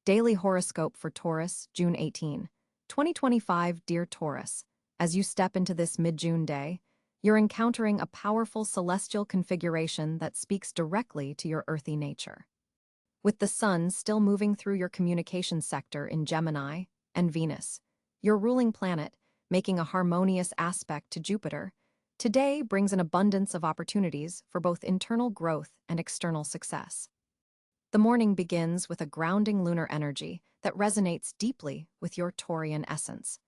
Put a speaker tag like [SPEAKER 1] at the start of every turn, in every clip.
[SPEAKER 1] Daily Horoscope for Taurus, June 18, 2025. Dear Taurus, as you step into this mid-June day, you're encountering a powerful celestial configuration that speaks directly to your earthy nature. With the Sun still moving through your communication sector in Gemini and Venus, your ruling planet, making a harmonious aspect to Jupiter, today brings an abundance of opportunities for both internal growth and external success. The morning begins with a grounding lunar energy that resonates deeply with your Taurian essence.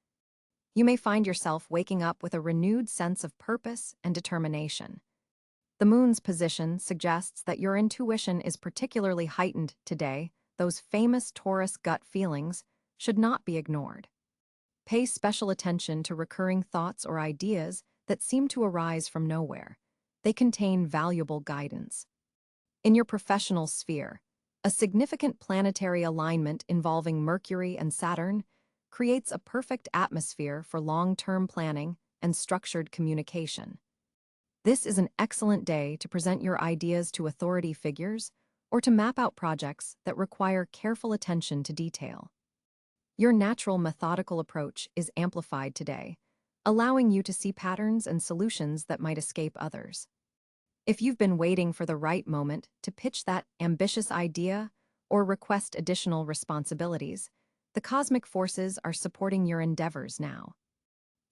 [SPEAKER 1] You may find yourself waking up with a renewed sense of purpose and determination. The moon's position suggests that your intuition is particularly heightened today. Those famous Taurus gut feelings should not be ignored. Pay special attention to recurring thoughts or ideas that seem to arise from nowhere. They contain valuable guidance. In your professional sphere, a significant planetary alignment involving Mercury and Saturn creates a perfect atmosphere for long-term planning and structured communication. This is an excellent day to present your ideas to authority figures or to map out projects that require careful attention to detail. Your natural methodical approach is amplified today, allowing you to see patterns and solutions that might escape others. If you've been waiting for the right moment to pitch that ambitious idea or request additional responsibilities, the cosmic forces are supporting your endeavors now.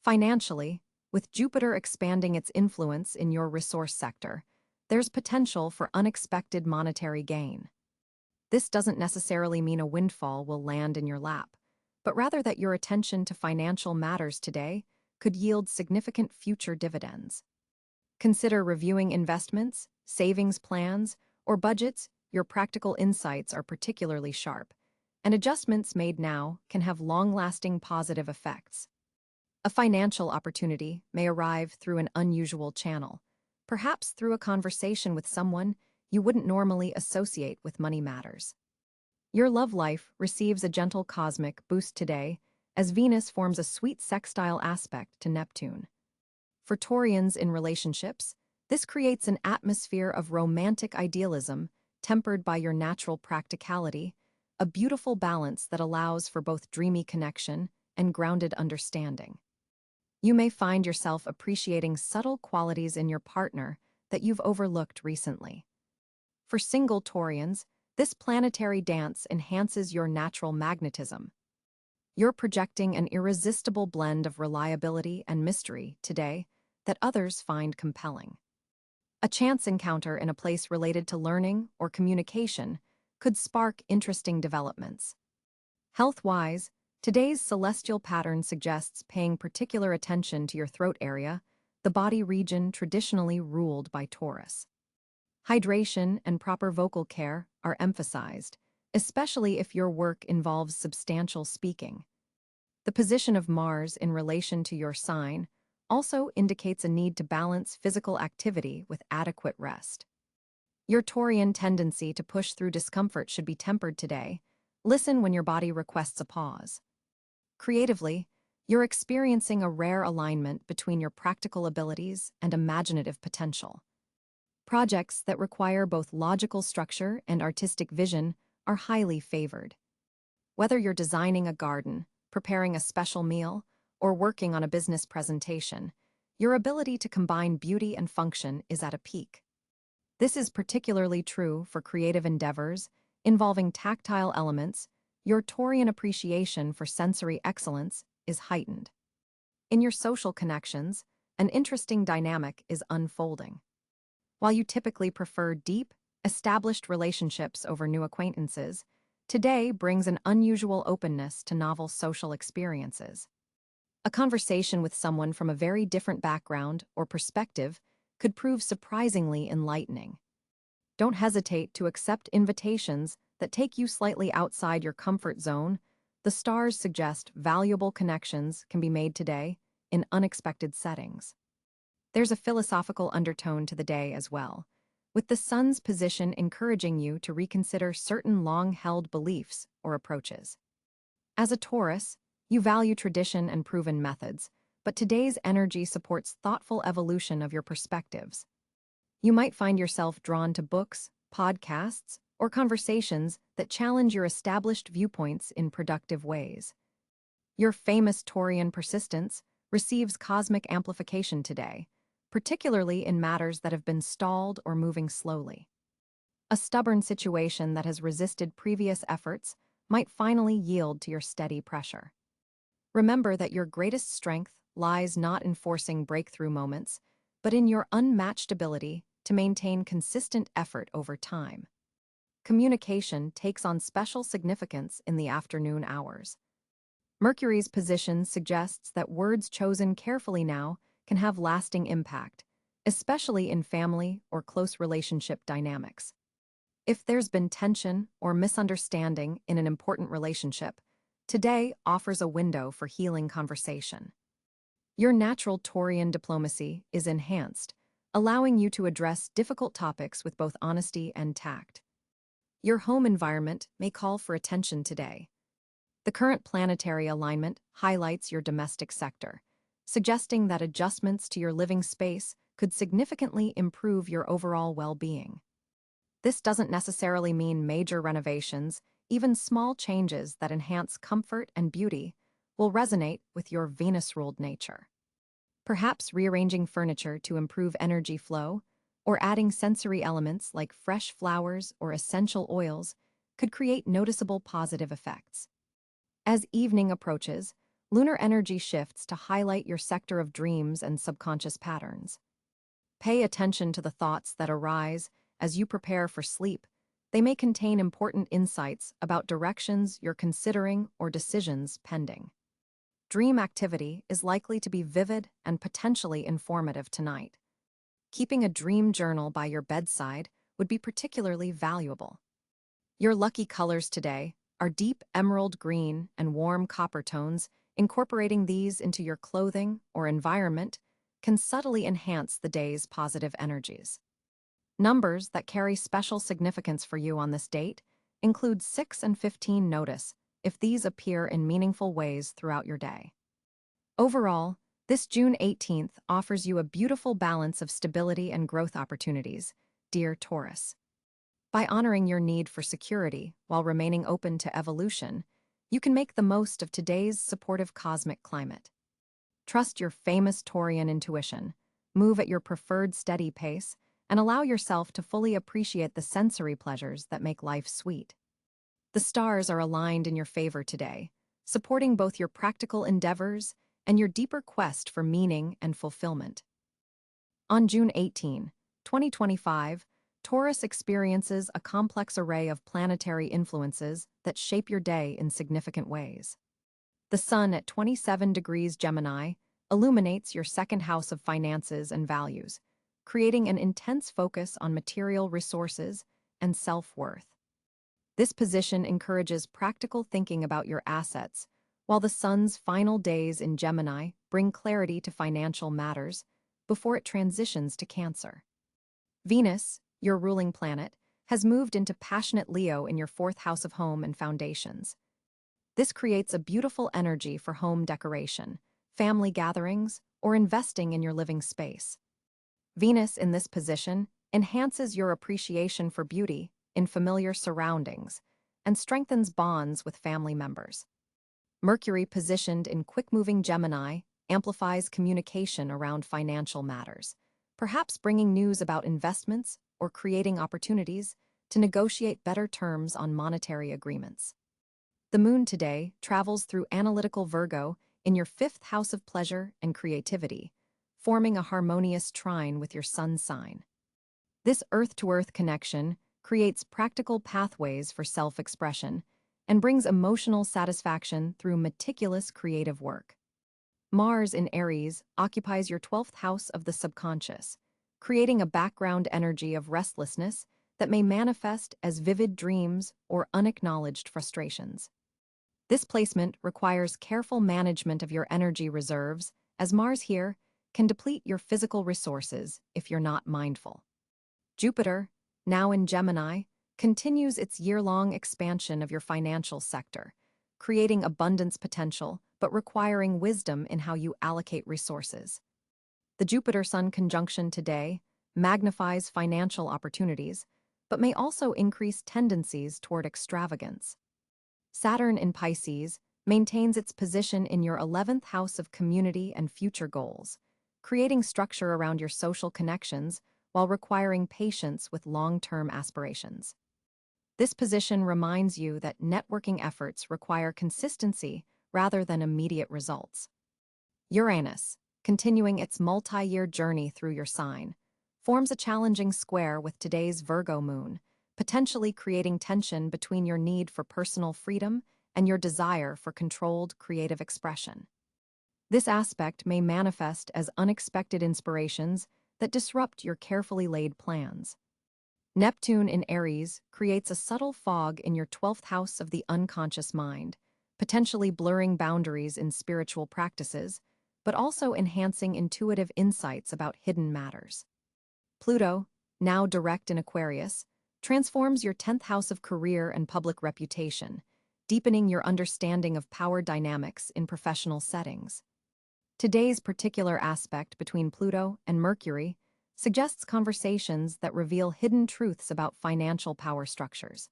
[SPEAKER 1] Financially, with Jupiter expanding its influence in your resource sector, there's potential for unexpected monetary gain. This doesn't necessarily mean a windfall will land in your lap, but rather that your attention to financial matters today could yield significant future dividends. Consider reviewing investments, savings plans, or budgets. Your practical insights are particularly sharp, and adjustments made now can have long-lasting positive effects. A financial opportunity may arrive through an unusual channel, perhaps through a conversation with someone you wouldn't normally associate with money matters. Your love life receives a gentle cosmic boost today as Venus forms a sweet sextile aspect to Neptune. For Taurians in relationships, this creates an atmosphere of romantic idealism tempered by your natural practicality, a beautiful balance that allows for both dreamy connection and grounded understanding. You may find yourself appreciating subtle qualities in your partner that you've overlooked recently. For single Taurians, this planetary dance enhances your natural magnetism. You're projecting an irresistible blend of reliability and mystery today that others find compelling. A chance encounter in a place related to learning or communication could spark interesting developments. Health-wise, today's celestial pattern suggests paying particular attention to your throat area, the body region traditionally ruled by Taurus. Hydration and proper vocal care are emphasized, especially if your work involves substantial speaking. The position of Mars in relation to your sign also indicates a need to balance physical activity with adequate rest. Your Taurian tendency to push through discomfort should be tempered today. Listen when your body requests a pause. Creatively, you're experiencing a rare alignment between your practical abilities and imaginative potential. Projects that require both logical structure and artistic vision are highly favored. Whether you're designing a garden, preparing a special meal, or working on a business presentation, your ability to combine beauty and function is at a peak. This is particularly true for creative endeavors involving tactile elements. Your Taurian appreciation for sensory excellence is heightened. In your social connections, an interesting dynamic is unfolding. While you typically prefer deep, established relationships over new acquaintances, today brings an unusual openness to novel social experiences. A conversation with someone from a very different background or perspective could prove surprisingly enlightening. Don't hesitate to accept invitations that take you slightly outside your comfort zone. The stars suggest valuable connections can be made today in unexpected settings. There's a philosophical undertone to the day as well, with the Sun's position encouraging you to reconsider certain long-held beliefs or approaches. As a Taurus, you value tradition and proven methods, but today's energy supports thoughtful evolution of your perspectives. You might find yourself drawn to books, podcasts, or conversations that challenge your established viewpoints in productive ways. Your famous Taurian persistence receives cosmic amplification today, particularly in matters that have been stalled or moving slowly. A stubborn situation that has resisted previous efforts might finally yield to your steady pressure. Remember that your greatest strength lies not in forcing breakthrough moments, but in your unmatched ability to maintain consistent effort over time. Communication takes on special significance in the afternoon hours. Mercury's position suggests that words chosen carefully now can have lasting impact, especially in family or close relationship dynamics. If there's been tension or misunderstanding in an important relationship, today offers a window for healing conversation. Your natural Taurian diplomacy is enhanced, allowing you to address difficult topics with both honesty and tact. Your home environment may call for attention today. The current planetary alignment highlights your domestic sector, suggesting that adjustments to your living space could significantly improve your overall well-being. This doesn't necessarily mean major renovations. Even small changes that enhance comfort and beauty will resonate with your Venus-ruled nature. Perhaps rearranging furniture to improve energy flow, or adding sensory elements like fresh flowers or essential oils could create noticeable positive effects. As evening approaches, lunar energy shifts to highlight your sector of dreams and subconscious patterns. Pay attention to the thoughts that arise as you prepare for sleep. They may contain important insights about directions you're considering or decisions pending. Dream activity is likely to be vivid and potentially informative tonight. Keeping a dream journal by your bedside would be particularly valuable. Your lucky colors today are deep emerald green and warm copper tones. Incorporating these into your clothing or environment can subtly enhance the day's positive energies. Numbers that carry special significance for you on this date include 6 and 15. Notice if these appear in meaningful ways throughout your day. Overall, this June 18th offers you a beautiful balance of stability and growth opportunities, dear Taurus. By honoring your need for security while remaining open to evolution, you can make the most of today's supportive cosmic climate. Trust your famous Taurian intuition, move at your preferred steady pace, and allow yourself to fully appreciate the sensory pleasures that make life sweet. The stars are aligned in your favor today, supporting both your practical endeavors and your deeper quest for meaning and fulfillment. On June 18, 2025, Taurus experiences a complex array of planetary influences that shape your day in significant ways. The Sun at 27 degrees Gemini illuminates your second house of finances and values, creating an intense focus on material resources and self-worth. This position encourages practical thinking about your assets, while the Sun's final days in Gemini bring clarity to financial matters before it transitions to Cáncer. Venus, your ruling planet, has moved into passionate Leo in your fourth house of home and foundations. This creates a beautiful energy for home decoration, family gatherings, or investing in your living space. Venus in this position enhances your appreciation for beauty in familiar surroundings and strengthens bonds with family members. Mercury positioned in quick-moving Gemini amplifies communication around financial matters, perhaps bringing news about investments or creating opportunities to negotiate better terms on monetary agreements. The Moon today travels through analytical Virgo in your fifth house of pleasure and creativity, forming a harmonious trine with your Sun sign. This earth-to-earth connection creates practical pathways for self-expression and brings emotional satisfaction through meticulous creative work. Mars in Aries occupies your 12th house of the subconscious, creating a background energy of restlessness that may manifest as vivid dreams or unacknowledged frustrations. This placement requires careful management of your energy reserves, as Mars here can deplete your physical resources if you're not mindful. Jupiter, now in Gemini, continues its year-long expansion of your financial sector, creating abundance potential but requiring wisdom in how you allocate resources. The Jupiter-Sun conjunction today magnifies financial opportunities, but may also increase tendencies toward extravagance. Saturn in Pisces maintains its position in your 11th house of community and future goals, creating structure around your social connections while requiring patience with long-term aspirations. This position reminds you that networking efforts require consistency rather than immediate results. Uranus, continuing its multi-year journey through your sign, forms a challenging square with today's Virgo moon, potentially creating tension between your need for personal freedom and your desire for controlled creative expression. This aspect may manifest as unexpected inspirations that disrupt your carefully laid plans. Neptune in Aries creates a subtle fog in your 12th house of the unconscious mind, potentially blurring boundaries in spiritual practices, but also enhancing intuitive insights about hidden matters. Pluto, now direct in Aquarius, transforms your 10th house of career and public reputation, deepening your understanding of power dynamics in professional settings. Today's particular aspect between Pluto and Mercury suggests conversations that reveal hidden truths about financial power structures.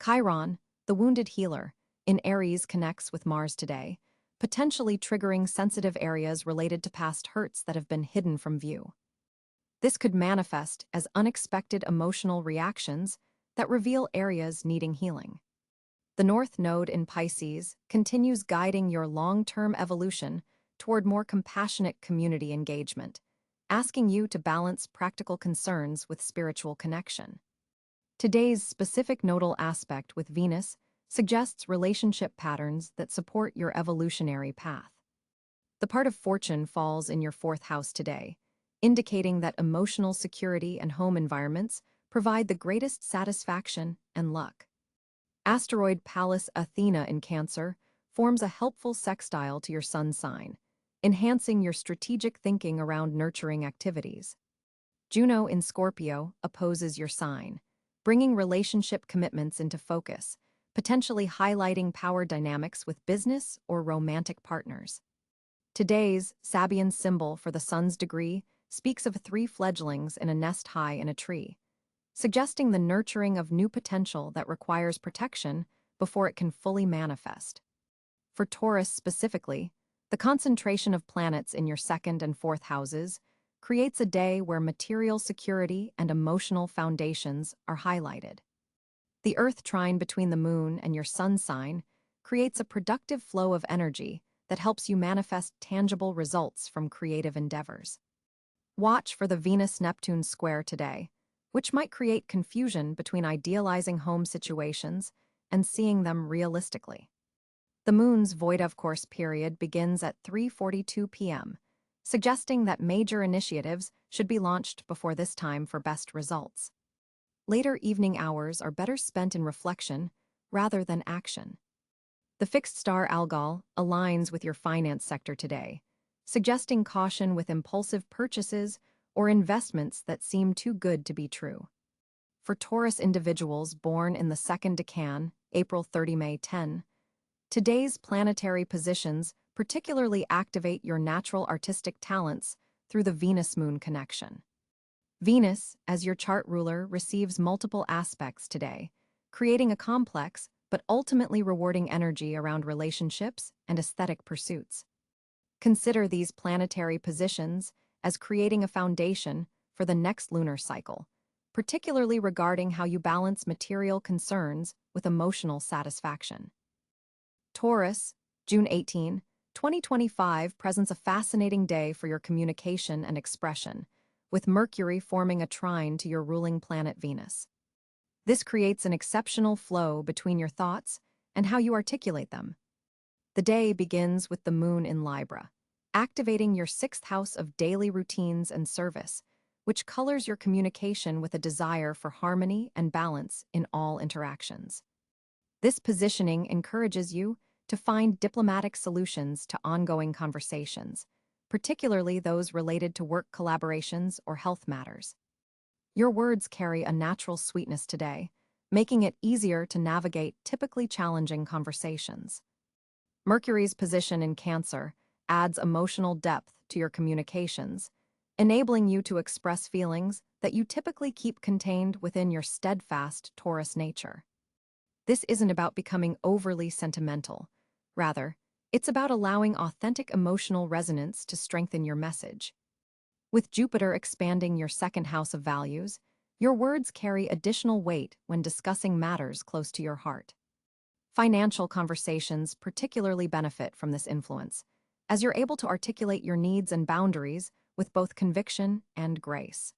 [SPEAKER 1] Chiron, the wounded healer, in Aries connects with Mars today, potentially triggering sensitive areas related to past hurts that have been hidden from view. This could manifest as unexpected emotional reactions that reveal areas needing healing. The North Node in Pisces continues guiding your long-term evolution toward more compassionate community engagement, asking you to balance practical concerns with spiritual connection. Today's specific nodal aspect with Venus suggests relationship patterns that support your evolutionary path. The part of fortune falls in your 4th house today, indicating that emotional security and home environments provide the greatest satisfaction and luck. Asteroid Pallas Athena in Cáncer forms a helpful sextile to your sun sign, enhancing your strategic thinking around nurturing activities. Juno in Scorpio opposes your sign, bringing relationship commitments into focus, potentially highlighting power dynamics with business or romantic partners. Today's Sabian symbol for the sun's degree speaks of 3 fledglings in a nest high in a tree, suggesting the nurturing of new potential that requires protection before it can fully manifest. For Taurus specifically, the concentration of planets in your 2nd and 4th houses creates a day where material security and emotional foundations are highlighted. The Earth trine between the Moon and your Sun sign creates a productive flow of energy that helps you manifest tangible results from creative endeavors. Watch for the Venus-Neptune square today, which might create confusion between idealizing home situations and seeing them realistically. The Moon's void-of-course period begins at 3:42 p.m., suggesting that major initiatives should be launched before this time for best results. Later evening hours are better spent in reflection rather than action. The fixed star Algol aligns with your finance sector today, suggesting caution with impulsive purchases or investments that seem too good to be true. For Taurus individuals born in the 2nd decan, April 30–May 10, today's planetary positions particularly activate your natural artistic talents through the Venus-Moon connection. Venus, as your chart ruler, receives multiple aspects today, creating a complex but ultimately rewarding energy around relationships and aesthetic pursuits. Consider these planetary positions as creating a foundation for the next lunar cycle, particularly regarding how you balance material concerns with emotional satisfaction. Taurus, June 18, 2025 presents a fascinating day for your communication and expression, with Mercury forming a trine to your ruling planet Venus. This creates an exceptional flow between your thoughts and how you articulate them. The day begins with the Moon in Libra, activating your 6th house of daily routines and service, which colors your communication with a desire for harmony and balance in all interactions. This positioning encourages you to find diplomatic solutions to ongoing conversations, particularly those related to work collaborations or health matters. Your words carry a natural sweetness today, making it easier to navigate typically challenging conversations. Mercury's position in Cáncer adds emotional depth to your communications, enabling you to express feelings that you typically keep contained within your steadfast Taurus nature. This isn't about becoming overly sentimental. Rather, it's about allowing authentic emotional resonance to strengthen your message. With Jupiter expanding your second house of values, your words carry additional weight when discussing matters close to your heart. Financial conversations particularly benefit from this influence, as you're able to articulate your needs and boundaries with both conviction and grace.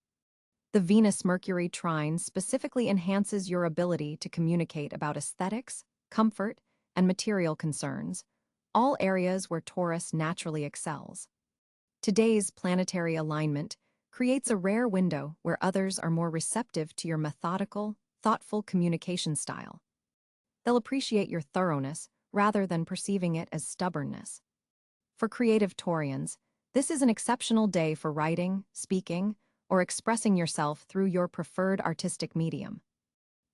[SPEAKER 1] The Venus-Mercury trine specifically enhances your ability to communicate about aesthetics, comfort, and material concerns, all areas where Taurus naturally excels. Today's planetary alignment creates a rare window where others are more receptive to your methodical, thoughtful communication style. They'll appreciate your thoroughness rather than perceiving it as stubbornness. For creative Taurians, this is an exceptional day for writing, speaking, or expressing yourself through your preferred artistic medium.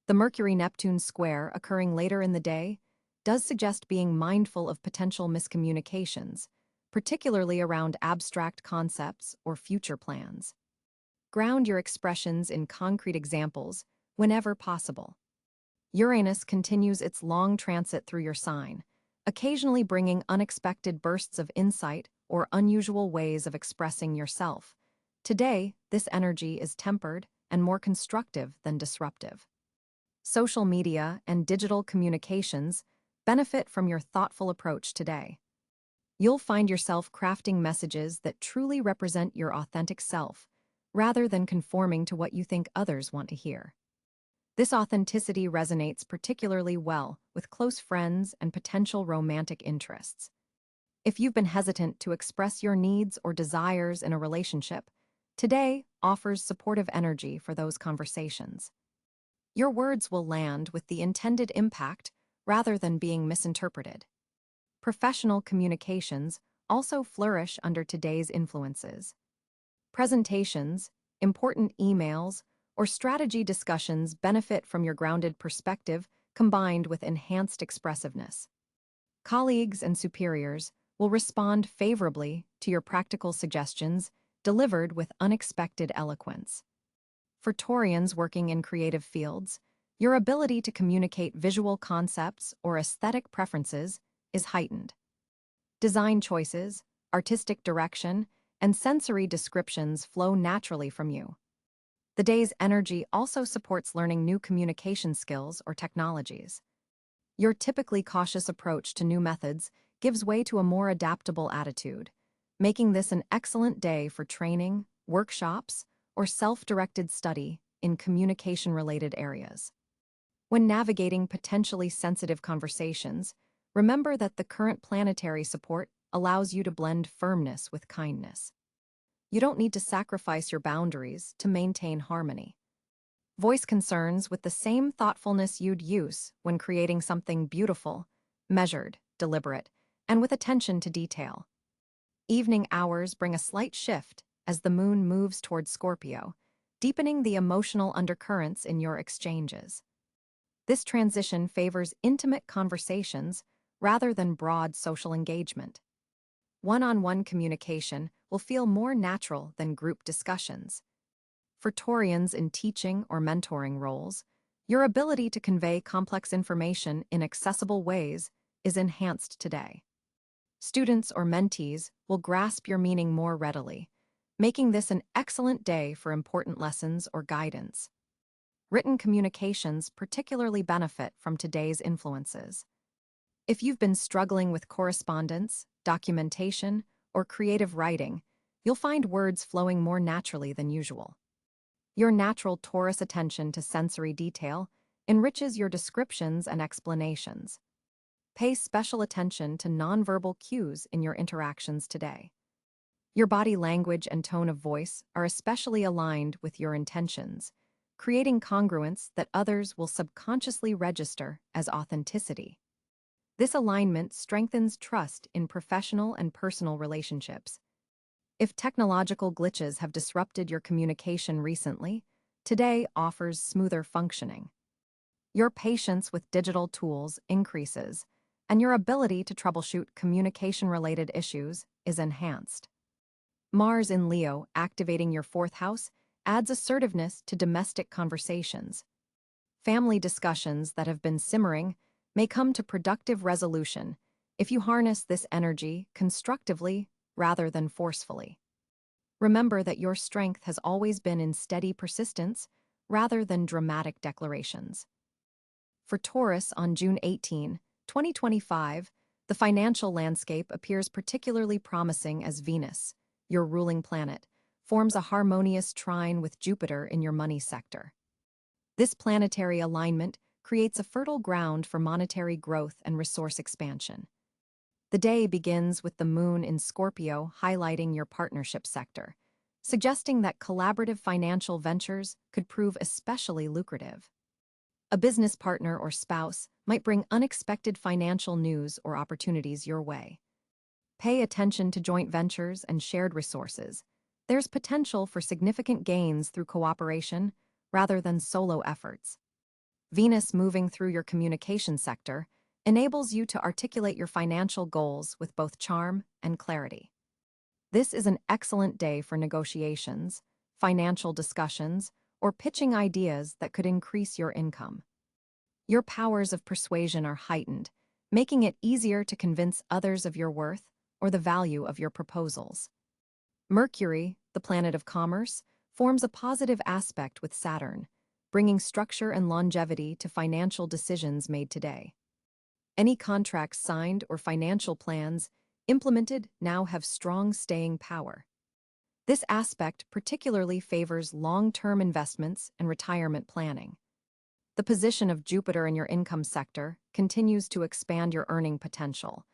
[SPEAKER 1] The Mercury-Neptune square occurring later in the day does suggest being mindful of potential miscommunications, particularly around abstract concepts or future plans. Ground your expressions in concrete examples whenever possible. Uranus continues its long transit through your sign, occasionally bringing unexpected bursts of insight or unusual ways of expressing yourself. Today, this energy is tempered and more constructive than disruptive. Social media and digital communications benefit from your thoughtful approach today. You'll find yourself crafting messages that truly represent your authentic self, rather than conforming to what you think others want to hear. This authenticity resonates particularly well with close friends and potential romantic interests. If you've been hesitant to express your needs or desires in a relationship, today offers supportive energy for those conversations. Your words will land with the intended impact rather than being misinterpreted. Professional communications also flourish under today's influences. Presentations, important emails, or strategy discussions benefit from your grounded perspective combined with enhanced expressiveness. Colleagues and superiors will respond favorably to your practical suggestions delivered with unexpected eloquence. For Taurians working in creative fields, your ability to communicate visual concepts or aesthetic preferences is heightened. Design choices, artistic direction, and sensory descriptions flow naturally from you. The day's energy also supports learning new communication skills or technologies. Your typically cautious approach to new methods gives way to a more adaptable attitude, making this an excellent day for training, workshops, or self-directed study in communication-related areas. When navigating potentially sensitive conversations, remember that the current planetary support allows you to blend firmness with kindness. You don't need to sacrifice your boundaries to maintain harmony. Voice concerns with the same thoughtfulness you'd use when creating something beautiful, measured, deliberate, and with attention to detail. Evening hours bring a slight shift as the moon moves toward Scorpio, deepening the emotional undercurrents in your exchanges. This transition favors intimate conversations rather than broad social engagement. One-on-one communication will feel more natural than group discussions. For Taurians in teaching or mentoring roles, your ability to convey complex information in accessible ways is enhanced today. Students or mentees will grasp your meaning more readily, making this an excellent day for important lessons or guidance. Written communications particularly benefit from today's influences. If you've been struggling with correspondence, documentation, or creative writing, you'll find words flowing more naturally than usual. Your natural Taurus attention to sensory detail enriches your descriptions and explanations. Pay special attention to nonverbal cues in your interactions today. Your body language and tone of voice are especially aligned with your intentions, creating congruence that others will subconsciously register as authenticity. This alignment strengthens trust in professional and personal relationships. If technological glitches have disrupted your communication recently, today offers smoother functioning. Your patience with digital tools increases, and your ability to troubleshoot communication-related issues is enhanced. Mars in Leo, activating your fourth house, adds assertiveness to domestic conversations. Family discussions that have been simmering may come to productive resolution if you harness this energy constructively rather than forcefully. Remember that your strength has always been in steady persistence rather than dramatic declarations. For Taurus on June 18, 2025, the financial landscape appears particularly promising as Venus, your ruling planet, forms a harmonious trine with Jupiter in your money sector. This planetary alignment creates a fertile ground for monetary growth and resource expansion. The day begins with the moon in Scorpio highlighting your partnership sector, suggesting that collaborative financial ventures could prove especially lucrative. A business partner or spouse might bring unexpected financial news or opportunities your way. Pay attention to joint ventures and shared resources. There's potential for significant gains through cooperation rather than solo efforts. Venus moving through your communication sector enables you to articulate your financial goals with both charm and clarity. This is an excellent day for negotiations, financial discussions, or pitching ideas that could increase your income. Your powers of persuasion are heightened, making it easier to convince others of your worth or the value of your proposals. Mercury, the planet of commerce, forms a positive aspect with Saturn, bringing structure and longevity to financial decisions made today. Any contracts signed or financial plans implemented now have strong staying power. This aspect particularly favors long-term investments and retirement planning. The position of Jupiter in your income sector continues to expand your earning potential,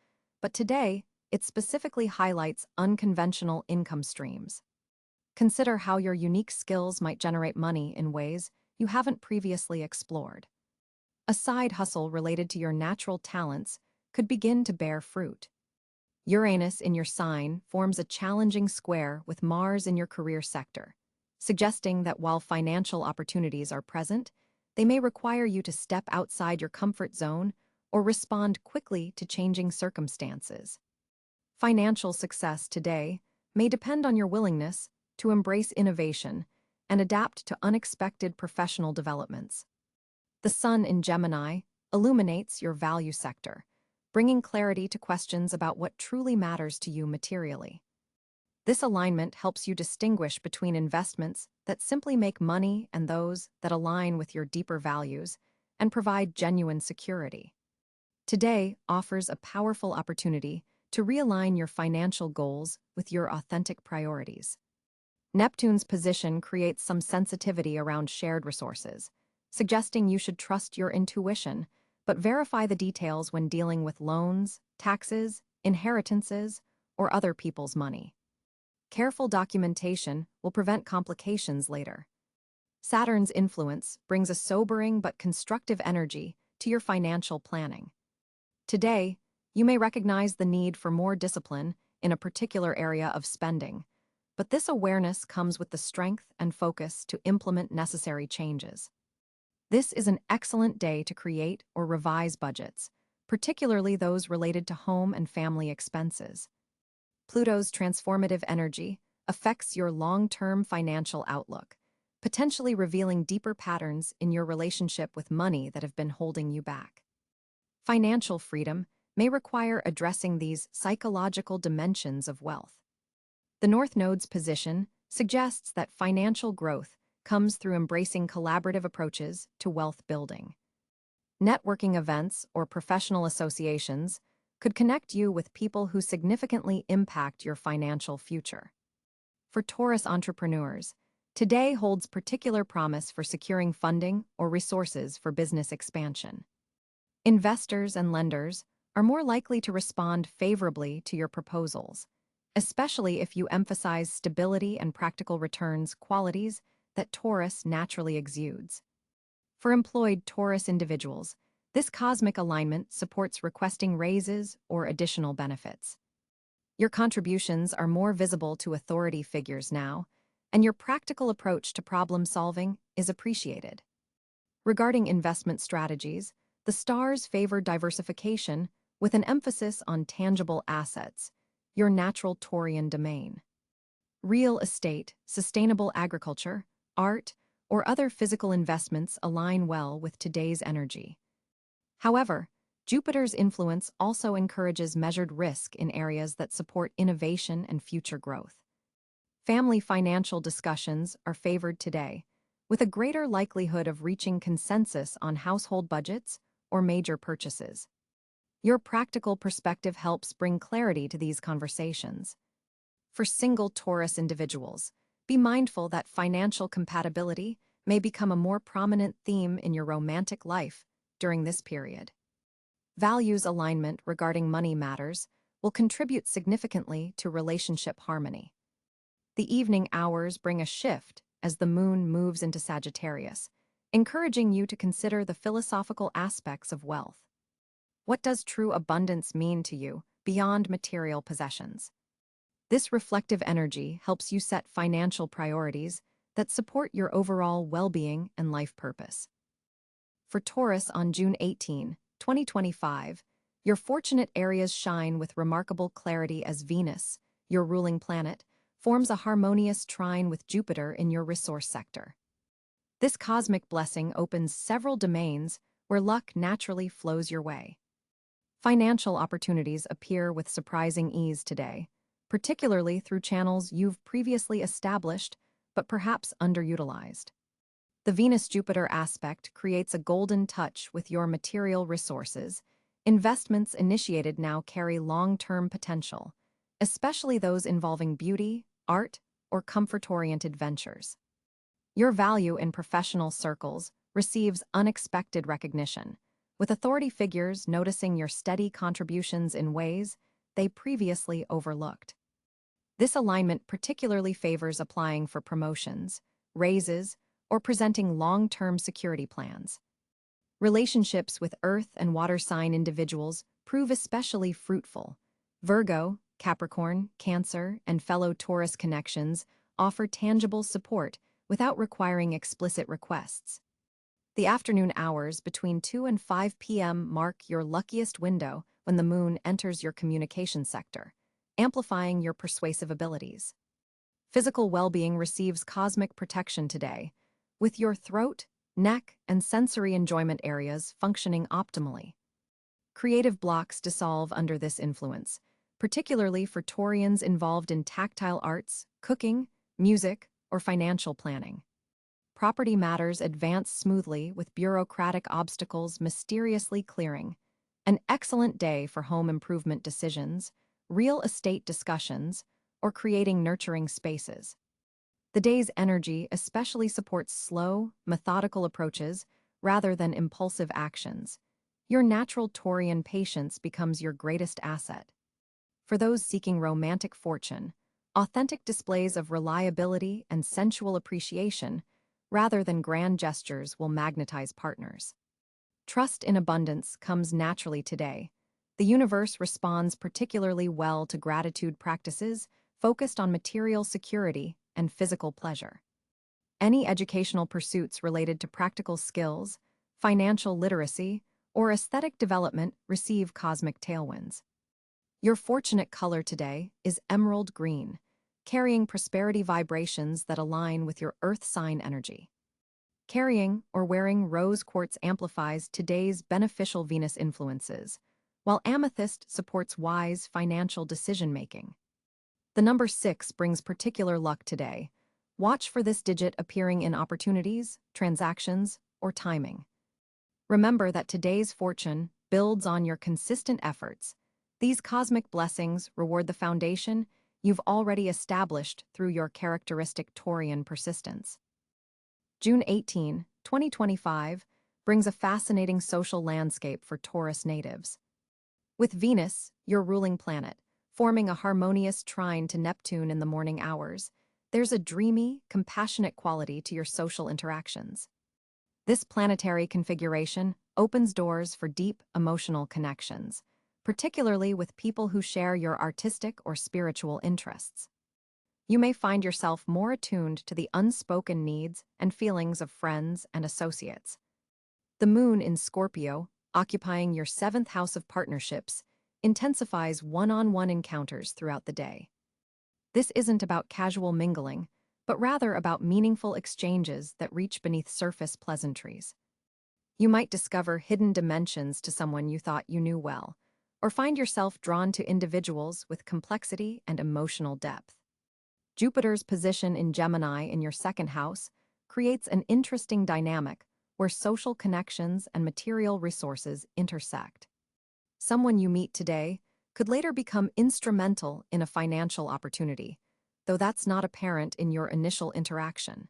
[SPEAKER 1] but today it specifically highlights unconventional income streams. Consider how your unique skills might generate money in ways you haven't previously explored. A side hustle related to your natural talents could begin to bear fruit. Uranus in your sign forms a challenging square with Mars in your career sector, suggesting that while financial opportunities are present, they may require you to step outside your comfort zone or respond quickly to changing circumstances. Financial success today may depend on your willingness to embrace innovation and adapt to unexpected professional developments. The Sun in Gemini illuminates your value sector, bringing clarity to questions about what truly matters to you materially. This alignment helps you distinguish between investments that simply make money and those that align with your deeper values and provide genuine security. Today offers a powerful opportunity to realign your financial goals with your authentic priorities. Neptune's position creates some sensitivity around shared resources, suggesting you should trust your intuition, but verify the details when dealing with loans, taxes, inheritances, or other people's money. Careful documentation will prevent complications later. Saturn's influence brings a sobering but constructive energy to your financial planning. Today, you may recognize the need for more discipline in a particular area of spending, but this awareness comes with the strength and focus to implement necessary changes. This is an excellent day to create or revise budgets, particularly those related to home and family expenses. Pluto's transformative energy affects your long-term financial outlook, potentially revealing deeper patterns in your relationship with money that have been holding you back. Financial freedom may require addressing these psychological dimensions of wealth. The North Node's position suggests that financial growth comes through embracing collaborative approaches to wealth building. Networking events or professional associations could connect you with people who significantly impact your financial future. For Taurus entrepreneurs, today holds particular promise for securing funding or resources for business expansion. Investors and lenders are more likely to respond favorably to your proposals, especially if you emphasize stability and practical returns qualities that Taurus naturally exudes. For employed Taurus individuals, this cosmic alignment supports requesting raises or additional benefits. Your contributions are more visible to authority figures now, and your practical approach to problem solving is appreciated. Regarding investment strategies, the stars favor diversification with an emphasis on tangible assets, your natural Taurian domain. Real estate, sustainable agriculture, art, or other physical investments align well with today's energy. However, Jupiter's influence also encourages measured risk in areas that support innovation and future growth. Family financial discussions are favored today, with a greater likelihood of reaching consensus on household budgets or major purchases. Your practical perspective helps bring clarity to these conversations. For single Taurus individuals, be mindful that financial compatibility may become a more prominent theme in your romantic life during this period. Values alignment regarding money matters will contribute significantly to relationship harmony. The evening hours bring a shift as the moon moves into Sagittarius, encouraging you to consider the philosophical aspects of wealth. What does true abundance mean to you beyond material possessions? This reflective energy helps you set financial priorities that support your overall well-being and life purpose. For Taurus on June 18, 2025, your fortunate areas shine with remarkable clarity as Venus, your ruling planet, forms a harmonious trine with Jupiter in your resource sector. This cosmic blessing opens several domains where luck naturally flows your way. Financial opportunities appear with surprising ease today, particularly through channels you've previously established but perhaps underutilized. The Venus-Jupiter aspect creates a golden touch with your material resources. Investments initiated now carry long-term potential, especially those involving beauty, art, or comfort-oriented ventures. Your value in professional circles receives unexpected recognition, with authority figures noticing your steady contributions in ways they previously overlooked. This alignment particularly favors applying for promotions, raises, or presenting long-term security plans. Relationships with earth and water sign individuals prove especially fruitful. Virgo, Capricorn, Cáncer, and fellow Taurus connections offer tangible support without requiring explicit requests. The afternoon hours between 2 and 5 p.m. mark your luckiest window when the moon enters your communication sector, amplifying your persuasive abilities. Physical well-being receives cosmic protection today, with your throat, neck, and sensory enjoyment areas functioning optimally. Creative blocks dissolve under this influence, particularly for Taurians involved in tactile arts, cooking, music, or financial planning. Property matters advance smoothly with bureaucratic obstacles mysteriously clearing. An excellent day for home improvement decisions, real estate discussions, or creating nurturing spaces. The day's energy especially supports slow, methodical approaches rather than impulsive actions. Your natural Taurian patience becomes your greatest asset. For those seeking romantic fortune, authentic displays of reliability and sensual appreciation rather than grand gestures will magnetize partners. Trust in abundance comes naturally today. The universe responds particularly well to gratitude practices focused on material security and physical pleasure. Any educational pursuits related to practical skills, financial literacy, or aesthetic development receive cosmic tailwinds. Your fortunate color today is emerald green, carrying prosperity vibrations that align with your earth sign energy. Carrying or wearing rose quartz amplifies today's beneficial Venus influences, while amethyst supports wise financial decision-making. The number 6 brings particular luck today. Watch for this digit appearing in opportunities, transactions, or timing. Remember that today's fortune builds on your consistent efforts. These cosmic blessings reward the foundation you've already established through your characteristic Taurian persistence. June 18, 2025, brings a fascinating social landscape for Taurus natives. With Venus, your ruling planet, forming a harmonious trine to Neptune in the morning hours, there's a dreamy, compassionate quality to your social interactions. This planetary configuration opens doors for deep emotional connections, particularly with people who share your artistic or spiritual interests. You may find yourself more attuned to the unspoken needs and feelings of friends and associates. The moon in Scorpio, occupying your 7th house of partnerships, intensifies one-on-one encounters throughout the day. This isn't about casual mingling, but rather about meaningful exchanges that reach beneath surface pleasantries. You might discover hidden dimensions to someone you thought you knew well, or find yourself drawn to individuals with complexity and emotional depth. Jupiter's position in Gemini in your second house creates an interesting dynamic where social connections and material resources intersect. Someone you meet today could later become instrumental in a financial opportunity, though that's not apparent in your initial interaction.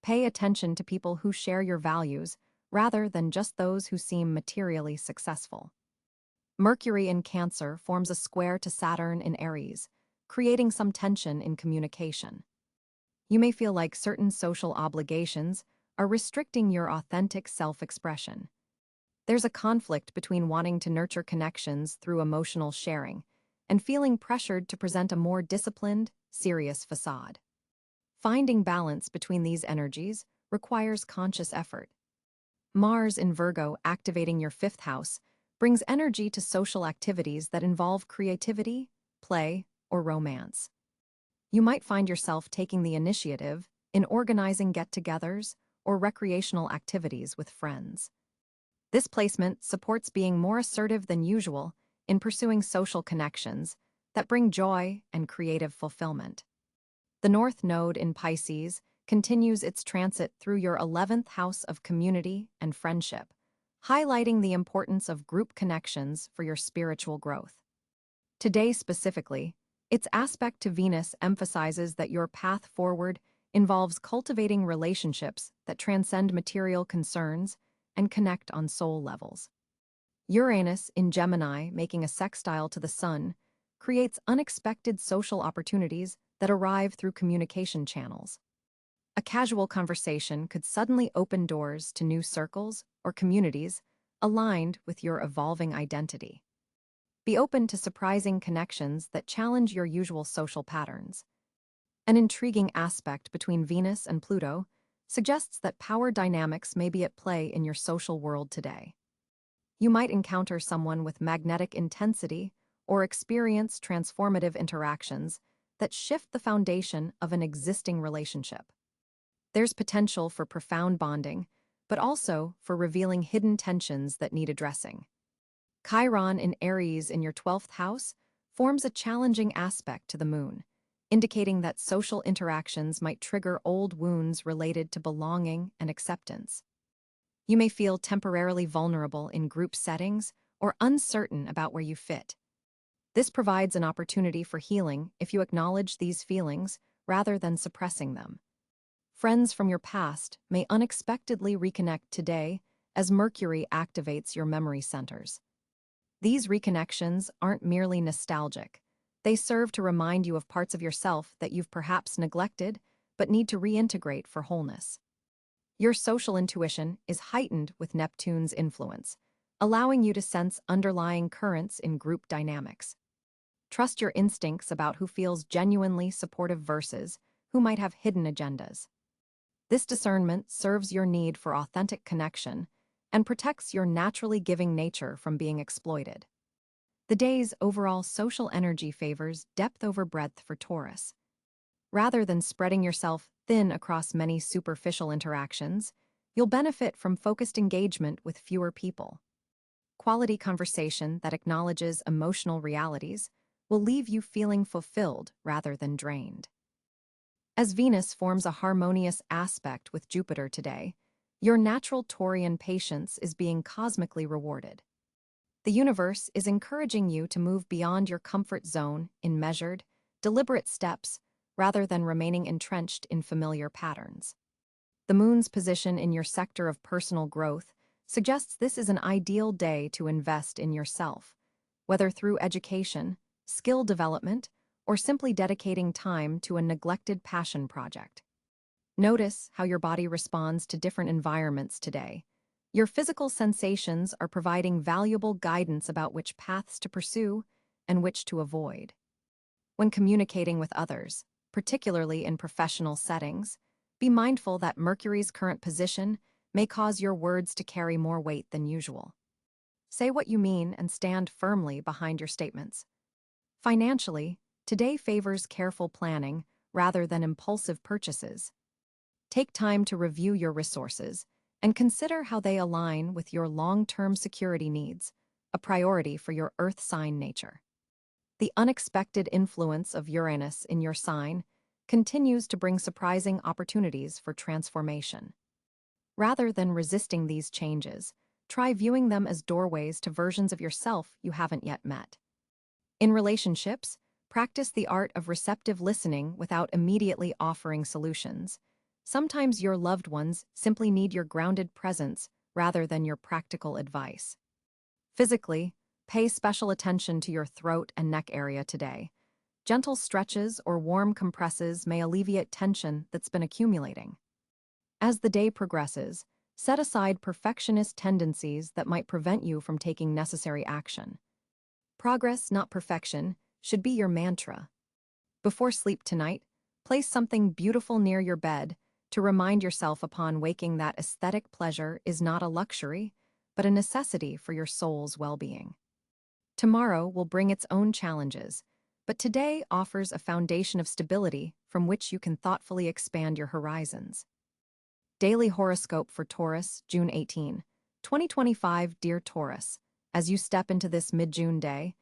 [SPEAKER 1] Pay attention to people who share your values rather than just those who seem materially successful. Mercury in Cáncer forms a square to Saturn in Aries, creating some tension in communication. You may feel like certain social obligations are restricting your authentic self-expression. There's a conflict between wanting to nurture connections through emotional sharing and feeling pressured to present a more disciplined, serious facade. Finding balance between these energies requires conscious effort. Mars in Virgo activating your fifth house brings energy to social activities that involve creativity, play, or romance. You might find yourself taking the initiative in organizing get-togethers or recreational activities with friends. This placement supports being more assertive than usual in pursuing social connections that bring joy and creative fulfillment. The North Node in Pisces continues its transit through your 11th house of community and friendship, highlighting the importance of group connections for your spiritual growth. Today specifically, its aspect to Venus emphasizes that your path forward involves cultivating relationships that transcend material concerns and connect on soul levels. Uranus in Gemini making a sextile to the Sun creates unexpected social opportunities that arrive through communication channels. A casual conversation could suddenly open doors to new circles or communities aligned with your evolving identity. Be open to surprising connections that challenge your usual social patterns. An intriguing aspect between Venus and Pluto suggests that power dynamics may be at play in your social world today. You might encounter someone with magnetic intensity or experience transformative interactions that shift the foundation of an existing relationship. There's potential for profound bonding, but also for revealing hidden tensions that need addressing. Chiron in Aries in your 12th house forms a challenging aspect to the moon, indicating that social interactions might trigger old wounds related to belonging and acceptance. You may feel temporarily vulnerable in group settings or uncertain about where you fit. This provides an opportunity for healing if you acknowledge these feelings rather than suppressing them. Friends from your past may unexpectedly reconnect today as Mercury activates your memory centers. These reconnections aren't merely nostalgic. They serve to remind you of parts of yourself that you've perhaps neglected but need to reintegrate for wholeness. Your social intuition is heightened with Neptune's influence, allowing you to sense underlying currents in group dynamics. Trust your instincts about who feels genuinely supportive versus who might have hidden agendas. This discernment serves your need for authentic connection and protects your naturally giving nature from being exploited. The day's overall social energy favors depth over breadth for Taurus. Rather than spreading yourself thin across many superficial interactions, you'll benefit from focused engagement with fewer people. Quality conversation that acknowledges emotional realities will leave you feeling fulfilled rather than drained. As Venus forms a harmonious aspect with Jupiter today, your natural Taurian patience is being cosmically rewarded. The universe is encouraging you to move beyond your comfort zone in measured, deliberate steps rather than remaining entrenched in familiar patterns. The moon's position in your sector of personal growth suggests this is an ideal day to invest in yourself, whether through education, skill development, or simply dedicating time to a neglected passion project. Notice how your body responds to different environments today. Your physical sensations are providing valuable guidance about which paths to pursue and which to avoid. When communicating with others, particularly in professional settings, be mindful that Mercury's current position may cause your words to carry more weight than usual. Say what you mean and stand firmly behind your statements. Financially, Today favors careful planning rather than impulsive purchases. Take time to review your resources and consider how they align with your long-term security needs, a priority for your earth sign nature. The unexpected influence of Uranus in your sign continues to bring surprising opportunities for transformation. Rather than resisting these changes, try viewing them as doorways to versions of yourself you haven't yet met. In relationships, practice the art of receptive listening without immediately offering solutions. Sometimes your loved ones simply need your grounded presence rather than your practical advice. Physically, pay special attention to your throat and neck area today. Gentle stretches or warm compresses may alleviate tension that's been accumulating. As the day progresses, set aside perfectionist tendencies that might prevent you from taking necessary action. Progress, not perfection, should be your mantra. Before sleep tonight, place something beautiful near your bed to remind yourself upon waking that aesthetic pleasure is not a luxury, but a necessity for your soul's well-being. Tomorrow will bring its own challenges, but today offers a foundation of stability from which you can thoughtfully expand your horizons. Daily Horoscope for Taurus, June 18, 2025. Dear Taurus, as you step into this mid-June day,